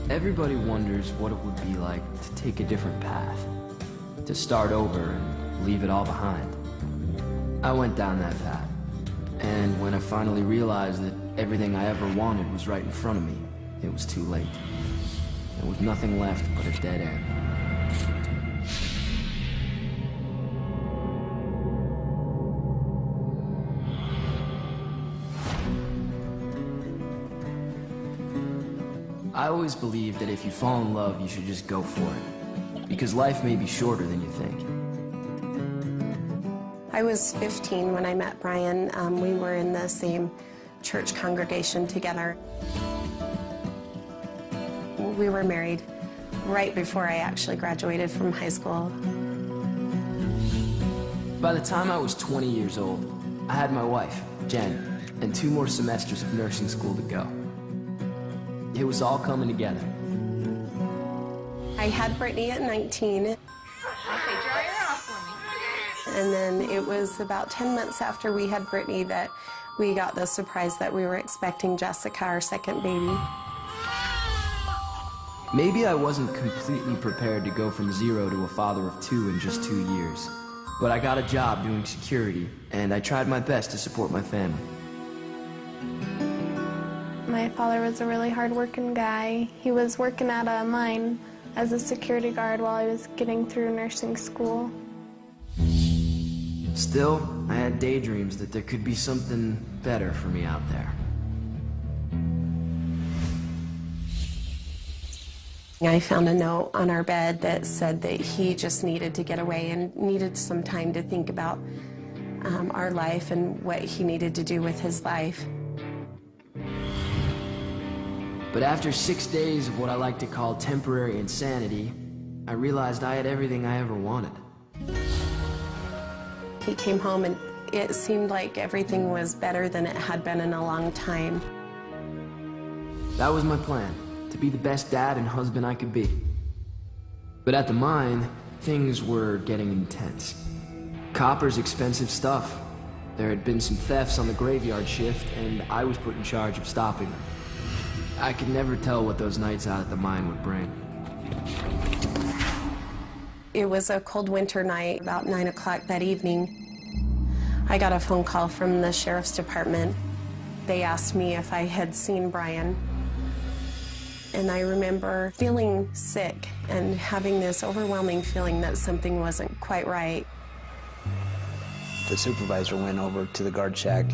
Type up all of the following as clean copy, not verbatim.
Everybody wonders what it would be like to take a different path, to start over and leave it all behind. I went down that path, and when I finally realized that everything I ever wanted was right in front of me, it was too late. There was nothing left but a dead end. I always believed that if you fall in love, you should just go for it, because life may be shorter than you think. I was 15 when I met Brian. We were in the same church congregation together. We were married right before I actually graduated from high school. By the time I was 20 years old, I had my wife, Jen, and 2 more semesters of nursing school to go. It was all coming together. I had Brittany at 19. And then it was about 10 months after we had Brittany that we got the surprise that we were expecting Jessica, our second baby. Maybe I wasn't completely prepared to go from 0 to a father of 2 in just 2 years. But I got a job doing security, and I tried my best to support my family. My father was a really hard-working guy. He was working at a mine as a security guard while I was getting through nursing school. Still, I had daydreams that there could be something better for me out there. I found a note on our bed that said that he just needed to get away and needed some time to think about our life and what he needed to do with his life. But after 6 days of what I like to call temporary insanity, I realized I had everything I ever wanted. He came home and it seemed like everything was better than it had been in a long time. That was my plan, to be the best dad and husband I could be. But at the mine, things were getting intense. Copper's expensive stuff. There had been some thefts on the graveyard shift, and I was put in charge of stopping them. I could never tell what those nights out at the mine would bring. It was a cold winter night, about 9 o'clock that evening. I got a phone call from the sheriff's department. They asked me if I had seen Brian. And I remember feeling sick and having this overwhelming feeling that something wasn't quite right. The supervisor went over to the guard shack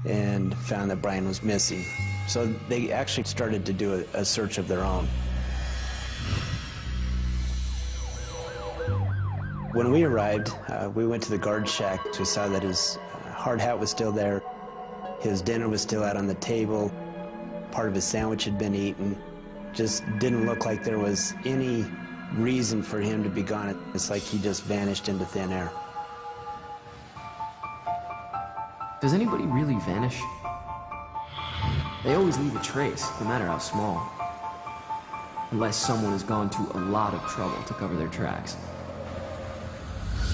and found that Brian was missing. So they actually started to do a search of their own. When we arrived, we went to the guard shack. We saw that his hard hat was still there. His dinner was still out on the table. Part of his sandwich had been eaten. Just didn't look like there was any reason for him to be gone. It's like he just vanished into thin air. Does anybody really vanish? They always leave a trace, no matter how small. Unless someone has gone to a lot of trouble to cover their tracks.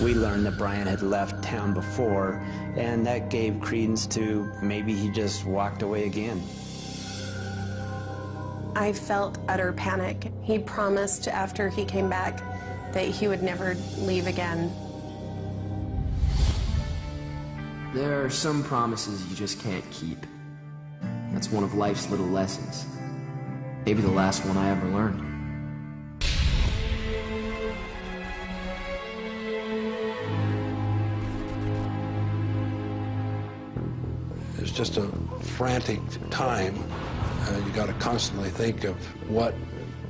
We learned that Brian had left town before, and that gave credence to maybe he just walked away again. I felt utter panic. He promised after he came back that he would never leave again. There are some promises you just can't keep. That's one of life's little lessons. Maybe the last one I ever learned. It's just a frantic time. You got to constantly think of what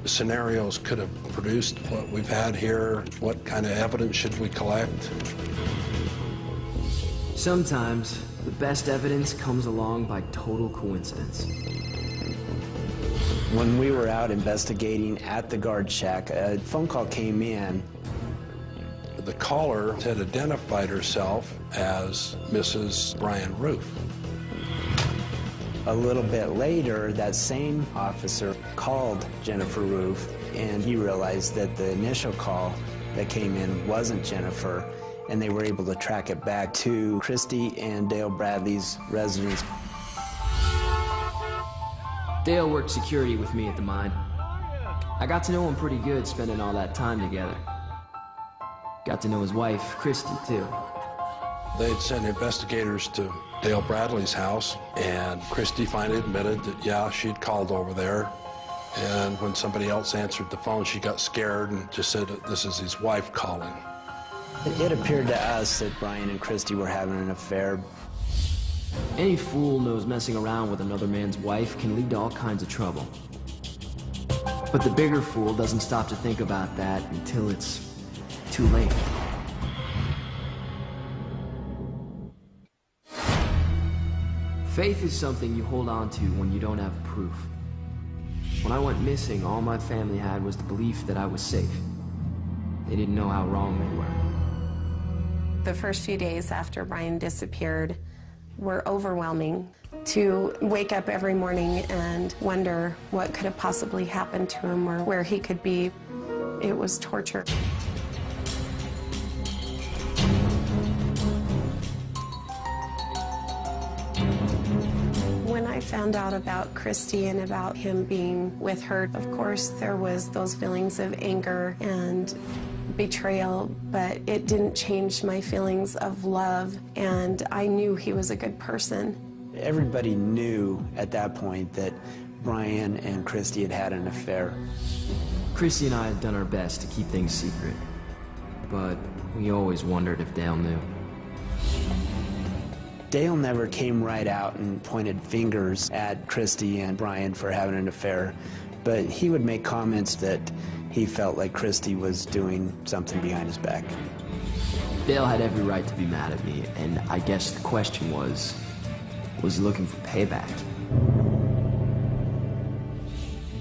scenarios could have produced what we've had here, what kind of evidence should we collect. Sometimes, the best evidence comes along by total coincidence. When we were out investigating at the guard shack, a phone call came in. The caller had identified herself as Mrs. Brian Roof. A little bit later, that same officer called Jennifer Roof, and he realized that the initial call that came in wasn't Jennifer, and they were able to track it back to Christy and Dale Bradley's residence. Dale worked security with me at the mine. I got to know him pretty good spending all that time together. Got to know his wife, Christy, too. They'd sent investigators to Dale Bradley's house, and Christy finally admitted that, yeah, she'd called over there. And when somebody else answered the phone, she got scared and just said that this is his wife calling. It appeared to us that Brian and Christy were having an affair. Any fool knows messing around with another man's wife can lead to all kinds of trouble. But the bigger fool doesn't stop to think about that until it's too late. Faith is something you hold on to when you don't have proof. When I went missing, all my family had was the belief that I was safe. They didn't know how wrong they were. The first few days after Brian disappeared were overwhelming. To wake up every morning and wonder what could have possibly happened to him or where he could be, it was torture. When I found out about Christy and about him being with her, of course, there was those feelings of anger and betrayal, but it didn't change my feelings of love, and I knew he was a good person. Everybody knew at that point that Brian and Christy had had an affair. Christy and I had done our best to keep things secret, but we always wondered if Dale knew. Dale never came right out and pointed fingers at Christy and Brian for having an affair, but he would make comments that he felt like Christy was doing something behind his back. Dale had every right to be mad at me, and I guess the question was he looking for payback?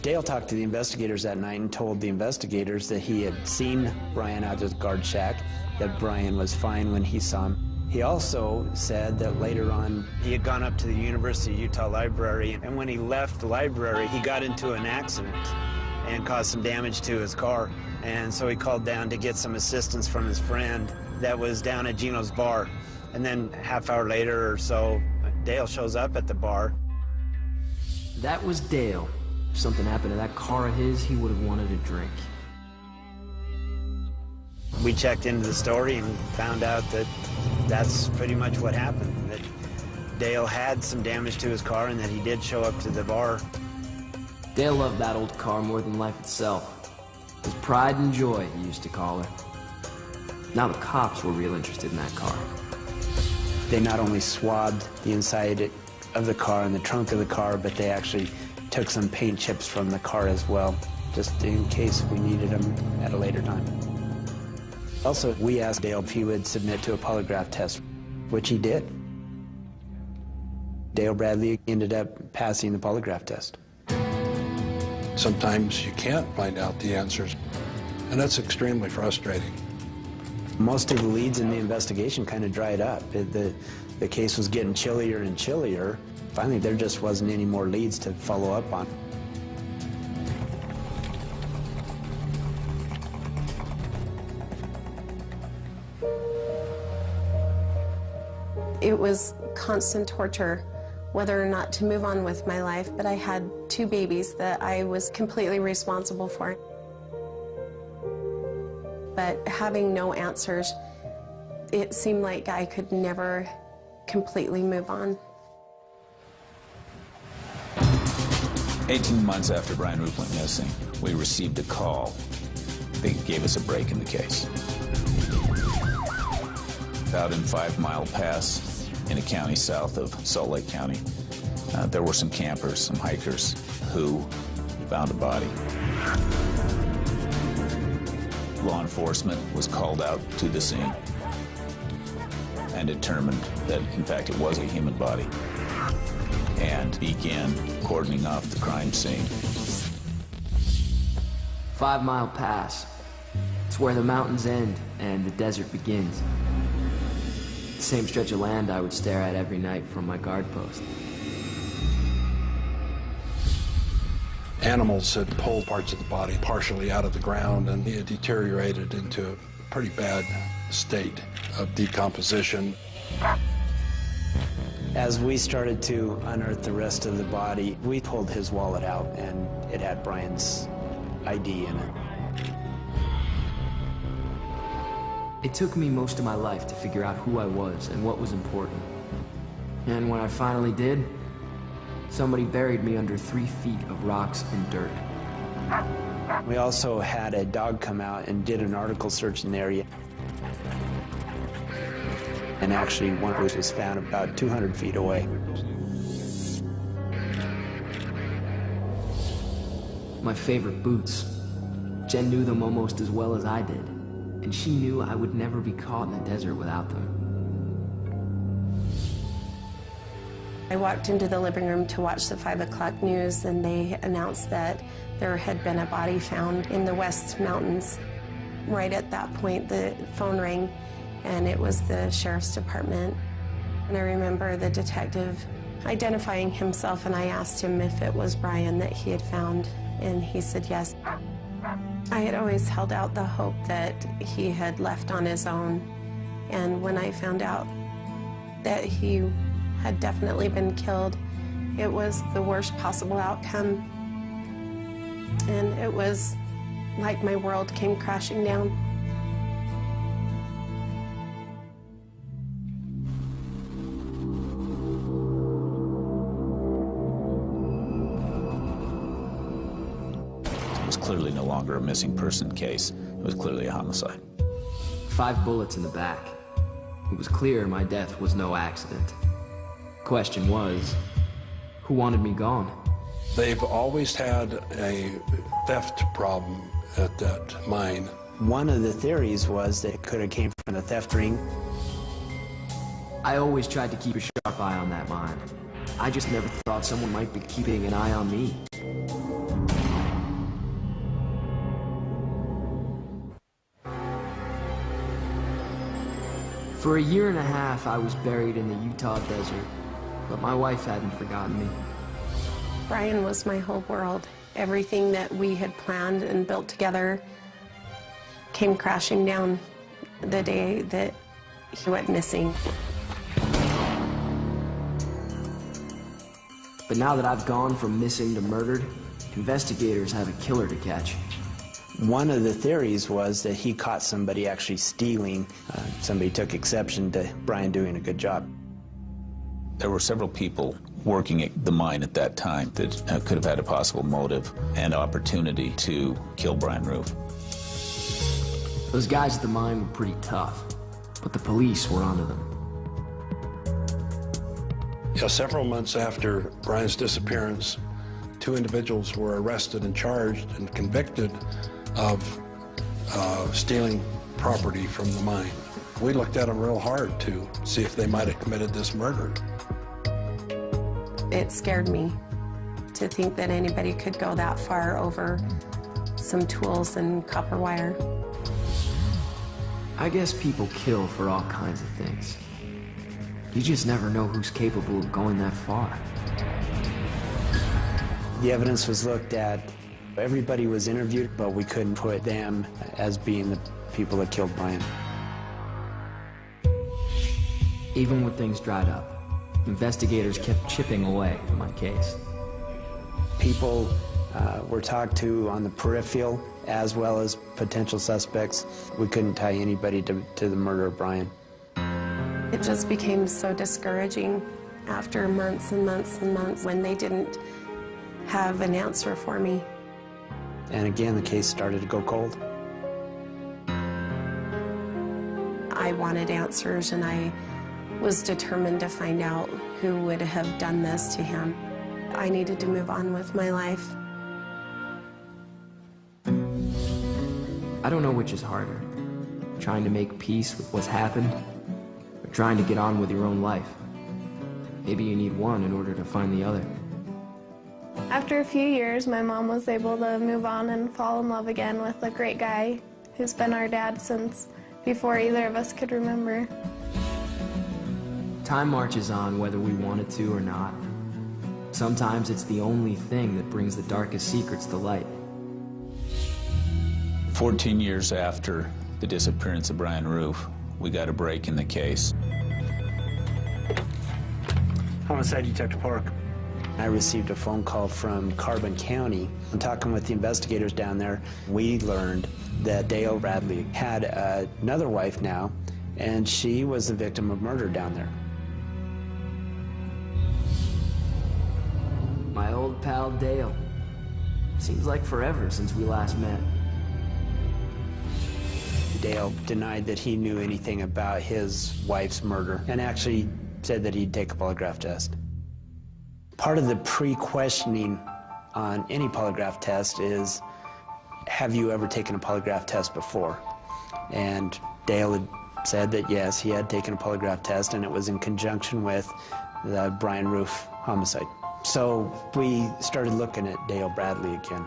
Dale talked to the investigators that night and told the investigators that he had seen Brian out at the guard shack, that Brian was fine when he saw him. He also said that later on he had gone up to the University of Utah library, and when he left the library he got into an accident and caused some damage to his car, and so he called down to get some assistance from his friend that was down at Gino's bar. And then a half hour later or so, Dale shows up at the bar. That was Dale. If something happened to that car of his, he would have wanted a drink. We checked into the story and found out that that's pretty much what happened, that Dale had some damage to his car and that he did show up to the bar. Dale loved that old car more than life itself. His pride and joy, he used to call her. Now the cops were real interested in that car. They not only swabbed the inside of the car and the trunk of the car, but they actually took some paint chips from the car as well, just in case we needed them at a later time. Also, we asked Dale if he would submit to a polygraph test, which he did. Dale Bradley ended up passing the polygraph test. Sometimes you can't find out the answers, and that's extremely frustrating. Most of the leads in the investigation kind of dried up. The case was getting chillier and chillier. Finally, there just wasn't any more leads to follow up on. It was constant torture, whether or not to move on with my life, but I had 2 babies that I was completely responsible for. But having no answers, it seemed like I could never completely move on. 18 months after Brian Roop went missing, we received a call. They gave us a break in the case. Out in 5 Mile Pass, in a county south of Salt Lake County, there were some campers, some hikers, who found a body. Law enforcement was called out to the scene and determined that, in fact, it was a human body, and began cordoning off the crime scene. 5 Mile Pass. It's where the mountains end and the desert begins. The same stretch of land I would stare at every night from my guard post. Animals had pulled parts of the body partially out of the ground, and he had deteriorated into a pretty bad state of decomposition. As we started to unearth the rest of the body, we pulled his wallet out, and it had Brian's ID in it. It took me most of my life to figure out who I was and what was important. And when I finally did, somebody buried me under 3 feet of rocks and dirt. We also had a dog come out and did an article search in the area. And actually, one of those was found about 200 feet away. My favorite boots. Jen knew them almost as well as I did, and she knew I would never be caught in the desert without them. I walked into the living room to watch the 5 o'clock news, and they announced that there had been a body found in the West Mountains. Right at that point, the phone rang, and it was the sheriff's department. And I remember the detective identifying himself, and I asked him if it was Brian that he had found, and he said yes. I had always held out the hope that he had left on his own, and when I found out that he had definitely been killed, it was the worst possible outcome, and it was like my world came crashing down. It was clearly no longer a missing person case. It was clearly a homicide. 5 bullets in the back. It was clear my death was no accident. Question was, who wanted me gone? They've always had a theft problem at that mine. One of the theories was that it could have came from the theft ring. I always tried to keep a sharp eye on that mine. I just never thought someone might be keeping an eye on me. For a year and a half, I was buried in the Utah desert, but my wife hadn't forgotten me. Brian was my whole world. Everything that we had planned and built together came crashing down the day that he went missing. But now that I've gone from missing to murdered, investigators have a killer to catch. One of the theories was that he caught somebody actually stealing. Somebody took exception to Brian doing a good job. There were several people working at the mine at that time that could have had a possible motive and opportunity to kill Brian Roof. Those guys at the mine were pretty tough, but the police were onto them. Yeah, several months after Brian's disappearance, 2 individuals were arrested and charged and convicted of stealing property from the mine. We looked at them real hard to see if they might have committed this murder. It scared me to think that anybody could go that far over some tools and copper wire. I guess people kill for all kinds of things. You just never know who's capable of going that far. The evidence was looked at. Everybody was interviewed, but we couldn't put them as being the people that killed Brian. Even when things dried up, investigators kept chipping away at my case. People were talked to on the peripheral as well as potential suspects. We couldn't tie anybody to the murder of Brian. It just became so discouraging after months and months and months when they didn't have an answer for me. And again, the case started to go cold. I wanted answers, and I was determined to find out who would have done this to him. I needed to move on with my life. I don't know which is harder, trying to make peace with what's happened, or trying to get on with your own life. Maybe you need one in order to find the other. After a few years, my mom was able to move on and fall in love again with a great guy who's been our dad since before either of us could remember. Time marches on whether we want it to or not. Sometimes it's the only thing that brings the darkest secrets to light. 14 years after the disappearance of Brian Roof, we got a break in the case. Homicide Detective Park. I received a phone call from Carbon County. I'm talking with the investigators down there. We learned that Dale Bradley had another wife now, and she was the victim of murder down there. My old pal Dale. Seems like forever since we last met. Dale denied that he knew anything about his wife's murder and actually said that he'd take a polygraph test. Part of the pre-questioning on any polygraph test is, have you ever taken a polygraph test before? And Dale had said that yes, he had taken a polygraph test, and it was in conjunction with the Brian Roof homicide. So we started looking at Dale Bradley again.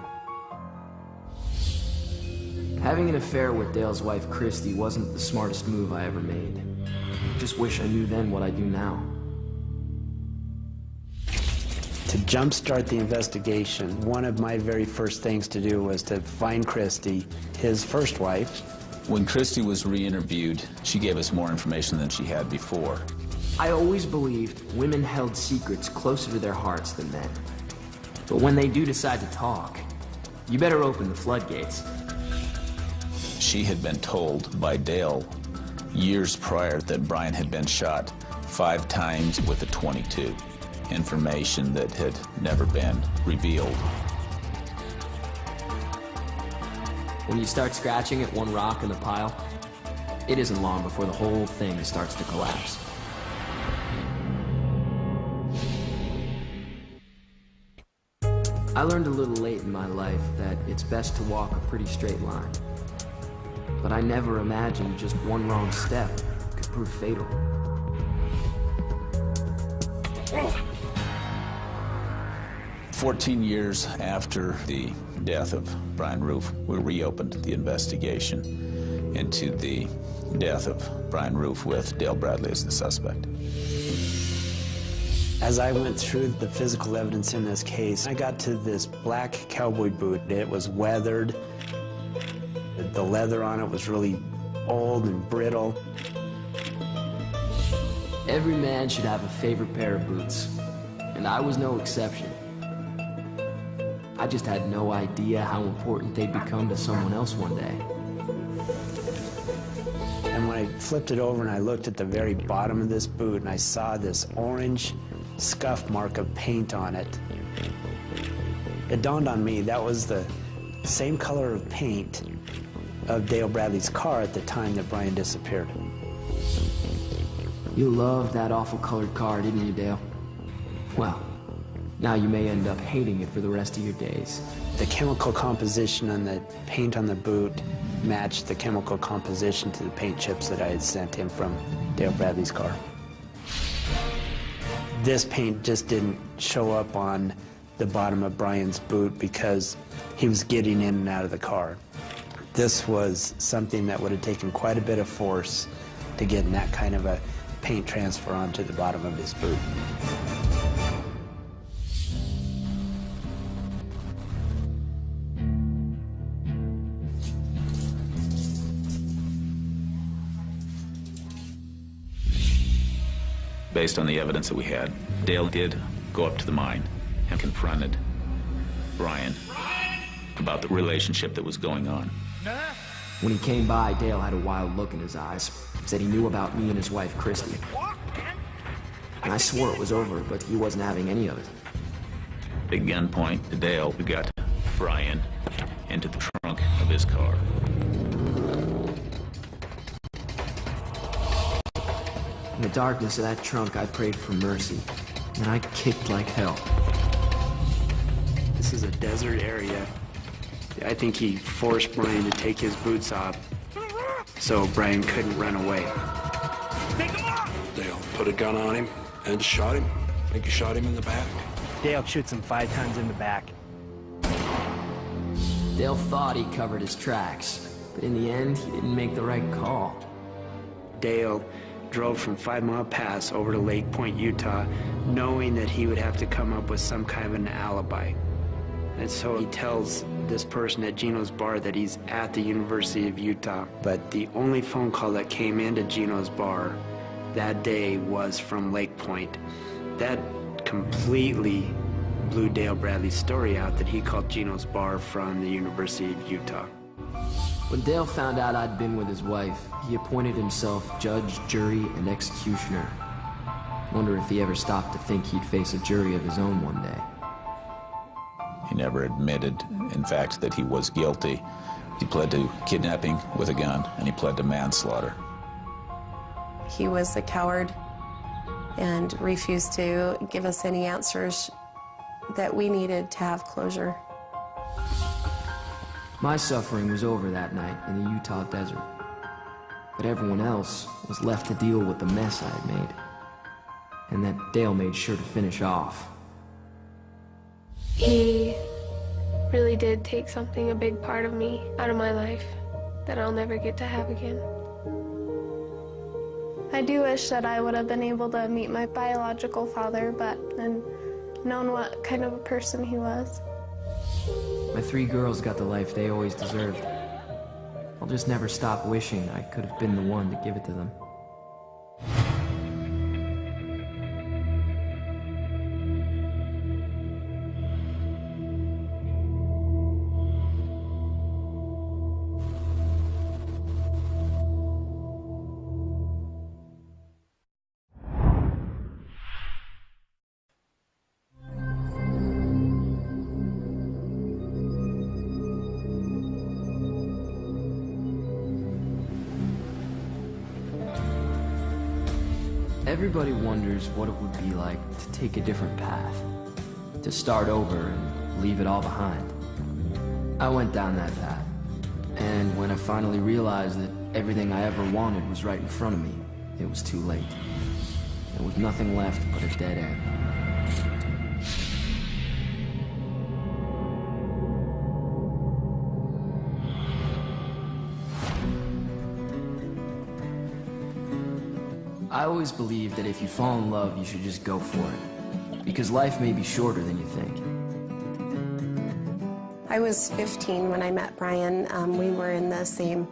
Having an affair with Dale's wife, Christy, wasn't the smartest move I ever made. Just wish I knew then what I do now. To jumpstart the investigation, one of my very first things to do was to find Christy, his first wife. When Christy was re-interviewed, she gave us more information than she had before. I always believed women held secrets closer to their hearts than men. But when they do decide to talk, you better open the floodgates. She had been told by Dale years prior that Brian had been shot 5 times with a .22. Information that had never been revealed. When you start scratching at one rock in the pile, it isn't long before the whole thing starts to collapse. I learned a little late in my life that it's best to walk a pretty straight line. But I never imagined just one wrong step could prove fatal. 14 years after the death of Brian Roof, we reopened the investigation into the death of Brian Roof with Dale Bradley as the suspect. As I went through the physical evidence in this case, I got to this black cowboy boot. It was weathered. The leather on it was really old and brittle. Every man should have a favorite pair of boots, and I was no exception. I just had no idea how important they'd become to someone else one day. And when I flipped it over and I looked at the very bottom of this boot and I saw this orange scuff mark of paint on it, it dawned on me that was the same color of paint of Dale Bradley's car at the time that Brian disappeared. You loved that awful colored car, didn't you, Dale? Well, now you may end up hating it for the rest of your days. The chemical composition on the paint on the boot matched the chemical composition to the paint chips that I had sent him from Dale Bradley's car. This paint just didn't show up on the bottom of Brian's boot because he was getting in and out of the car. This was something that would have taken quite a bit of force to get that kind of a paint transfer onto the bottom of his boot. Based on the evidence that we had, Dale did go up to the mine and confronted Brian about the relationship that was going on. When he came by, Dale had a wild look in his eyes. Said he knew about me and his wife, Christy. And I swore it was over, but he wasn't having any of it. At gunpoint, Dale got Brian into the trunk of his car. In the darkness of that trunk, I prayed for mercy, and I kicked like hell. This is a desert area. I think he forced Brian to take his boots off so Brian couldn't run away. Dale put a gun on him and shot him. I think he shot him in the back. Dale shoots him 5 times in the back. Dale thought he covered his tracks, but in the end, he didn't make the right call. Dale drove from 5 Mile Pass over to Lake Point, Utah, knowing that he would have to come up with some kind of an alibi. And so he tells this person at Gino's bar that he's at the University of Utah. But the only phone call that came into Gino's bar that day was from Lake Point. That completely blew Dale Bradley's story out that he called Gino's bar from the University of Utah. When Dale found out I'd been with his wife, he appointed himself judge, jury, and executioner. Wonder if he ever stopped to think he'd face a jury of his own one day. He never admitted, in fact, that he was guilty. He pled to kidnapping with a gun, and he pled to manslaughter. He was a coward and refused to give us any answers that we needed to have closure. My suffering was over that night in the Utah desert, but everyone else was left to deal with the mess I had made, and that Dale made sure to finish off. He really did take something, a big part of me, out of my life that I'll never get to have again. I do wish that I would have been able to meet my biological father, and known what kind of a person he was. My 3 girls got the life they always deserved. I'll just never stop wishing I could have been the one to give it to them. Everybody wonders what it would be like to take a different path, to start over and leave it all behind. I went down that path, and when I finally realized that everything I ever wanted was right in front of me, it was too late. There was nothing left but a dead end. I always believed that if you fall in love, you should just go for it, because life may be shorter than you think. I was 15 when I met Brian. We were in the same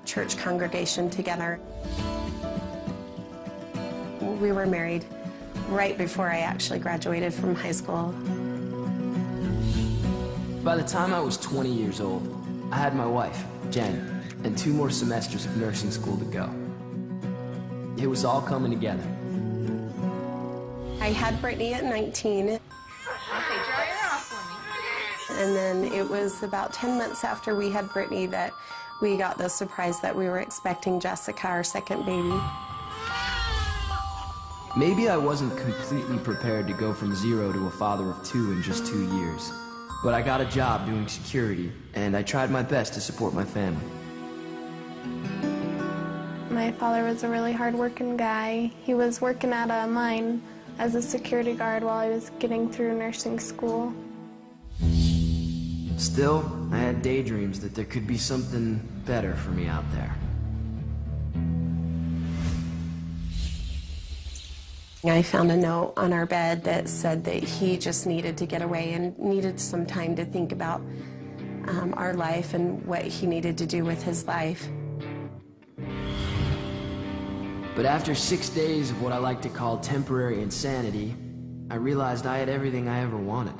church congregation together. We were married right before I actually graduated from high school. By the time I was 20 years old, I had my wife, Jen, and 2 more semesters of nursing school to go. It was all coming together. I had Brittany at 19. And then it was about 10 months after we had Brittany that we got the surprise that we were expecting Jessica, our second baby. Maybe I wasn't completely prepared to go from 0 to a father of 2 in just 2 years. But I got a job doing security, and I tried my best to support my family. My father was a really hard-working guy. He was working at a mine as a security guard while I was getting through nursing school. Still, I had daydreams that there could be something better for me out there. I found a note on our bed that said that he just needed to get away and needed some time to think about our life and what he needed to do with his life. But after 6 days of what I like to call temporary insanity, I realized I had everything I ever wanted.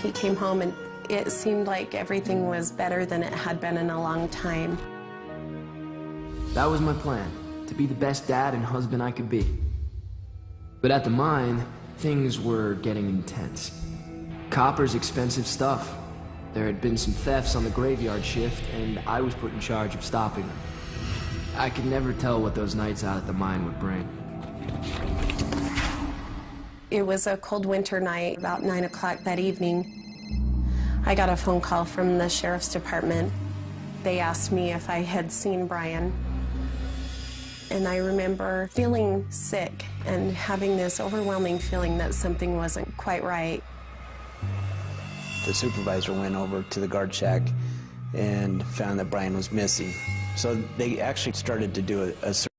He came home and it seemed like everything was better than it had been in a long time. That was my plan, to be the best dad and husband I could be. But at the mine, things were getting intense. Copper's expensive stuff. There had been some thefts on the graveyard shift, and I was put in charge of stopping them. I could never tell what those nights out at the mine would bring. It was a cold winter night, about 9 o'clock that evening. I got a phone call from the sheriff's department. They asked me if I had seen Brian. And I remember feeling sick and having this overwhelming feeling that something wasn't quite right. The supervisor went over to the guard shack and found that Brian was missing. So they actually started to do a search.